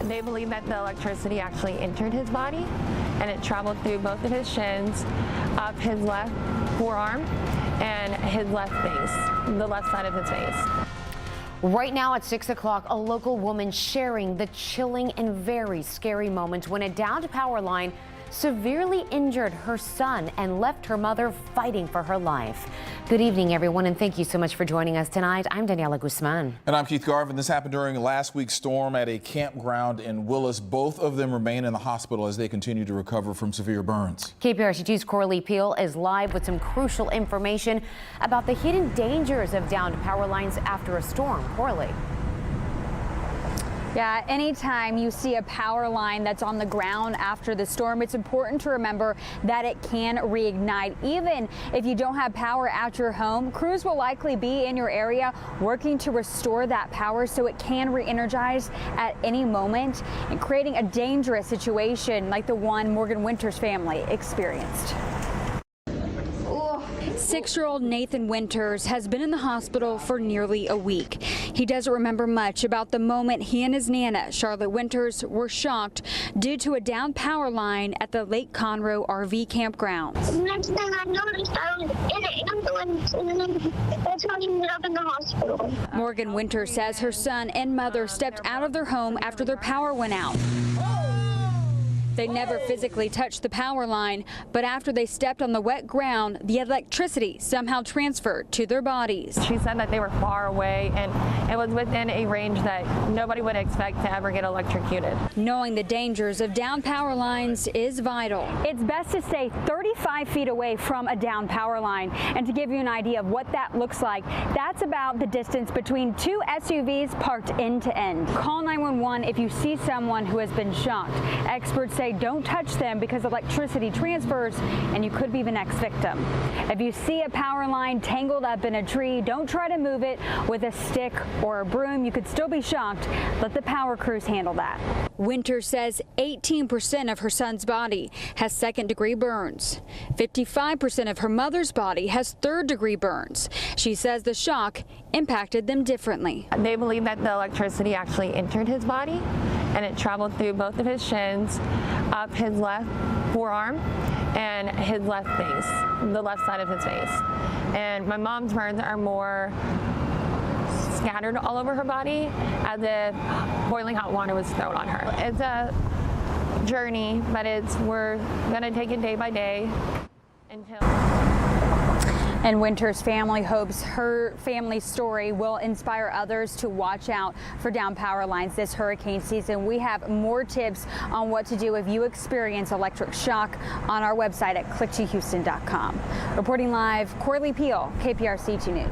They believe that the electricity actually entered his body and it traveled through both of his shins, up his left forearm, and his left face, the left side of his face. Right now at 6 o'clock, a local woman sharing the chilling and very scary moment when a downed power line severely injured her son and left her mother fighting for her life. Good evening, everyone, and thank you so much for joining us tonight. I'm Daniela Guzman. And I'm Keith Garvin. This happened during last week's storm at a campground in Willis. Both of them remain in the hospital as they continue to recover from severe burns. KPRC2's Coralie Peel is live with some crucial information about the hidden dangers of downed power lines after a storm. Coralie. Yeah, anytime you see a power line that's on the ground after the storm, it's important to remember that it can reignite. Even if you don't have power at your home, crews will likely be in your area working to restore that power so it can re-energize at any moment, and creating a dangerous situation like the one Morgan Winter's family experienced. 6-year-old Nathan Winters has been in the hospital for nearly a week. He doesn't remember much about the moment he and his Nana, Charlotte Winters, were shocked due to a downed power line at the Lake Conroe RV campground. Next thing I noticed, I was in an ambulance, and then that's how I ended up in the hospital. Morgan Winters says her son and mother stepped out of their home after their power went out. They never physically touched the power line, but after they stepped on the wet ground, the electricity somehow transferred to their bodies. She said that they were far away and it was within a range that nobody would expect to ever get electrocuted. Knowing the dangers of downed power lines is vital. It's best to stay 35 feet away from a downed power line. And to give you an idea of what that looks like, that's about the distance between two SUVs parked end to end. Call 911 if you see someone who has been shocked. Experts say don't touch them because electricity transfers and you could be the next victim. If you see a power line tangled up in a tree, don't try to move it with a stick or a broom. You could still be shocked. Let the power crews handle that. Winter says 18% of her son's body has second-degree burns. 55% of her mother's body has third-degree burns. She says the shock impacted them differently. They believe that the electricity actually entered his body and it traveled through both of his shins, up his left forearm, and his left face, the left side of his face. And my mom's burns are more scattered all over her body as if boiling hot water was thrown on her. It's a journey, but we're gonna take it day by day until. And Winter's family hopes her family's story will inspire others to watch out for downed power lines this hurricane season. We have more tips on what to do if you experience electric shock on our website at click2houston.com. Reporting live, Coralie Peel, KPRC 2 News.